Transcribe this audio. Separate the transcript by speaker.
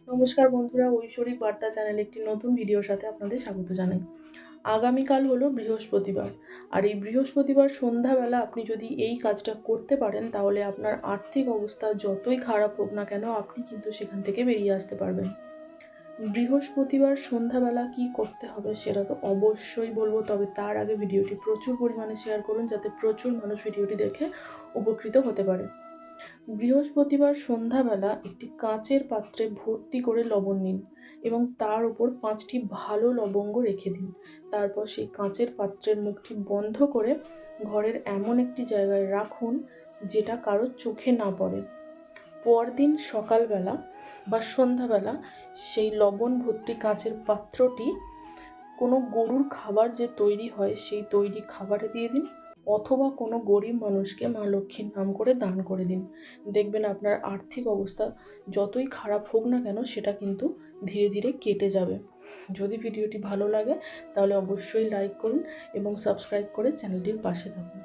Speaker 1: নমস্কার বন্ধুরা, ঐশ্বরিক বার্তা চ্যানেলে একটি নতুন ভিডিওর সাথে আপনাদের স্বাগত জানাই। আগামীকাল হলো বৃহস্পতিবার, আর এই বৃহস্পতিবার সন্ধ্যাবেলা আপনি যদি এই কাজটা করতে পারেন তাহলে আপনার আর্থিক অবস্থা যতই খারাপ হোক না কেন আপনি কিন্তু সেখান থেকে বেরিয়ে আসতে পারবেন। বৃহস্পতিবার সন্ধ্যাবেলা কি করতে হবে সেটা তো অবশ্যই বলবো, তবে তার আগে ভিডিওটি প্রচুর পরিমাণে শেয়ার করুন যাতে প্রচুর মানুষ ভিডিওটি দেখে উপকৃত হতে পারে। বৃহস্পতিবার সন্ধ্যাবেলা একটি কাঁচের পাত্রে ভর্তি করে লবণ নিন এবং তার উপর 5টি ভালো লবঙ্গ রেখে দিন। তারপর সেই কাঁচের পাত্রের মুখটি বন্ধ করে ঘরের এমন একটি জায়গায় রাখুন যেটা কারো চোখে না পড়ে। পরদিন সকালবেলা বা সন্ধ্যাবেলা সেই লবণ ভর্তি কাঁচের পাত্রটি কোনো গরুর খাবার যে তৈরি হয় সেই তৈরি খাবারে দিয়ে দিন, অথবা কোনো গরিব মানুষকে মা লক্ষ্মীর নাম করে দান করে দিন। দেখবেন আপনার আর্থিক অবস্থা যতই খারাপ হোক না কেন সেটা কিন্তু ধীরে ধীরে কেটে যাবে। যদি ভিডিওটি ভালো লাগে তাহলে অবশ্যই লাইক করুন এবং সাবস্ক্রাইব করে চ্যানেলটির পাশে থাকুন।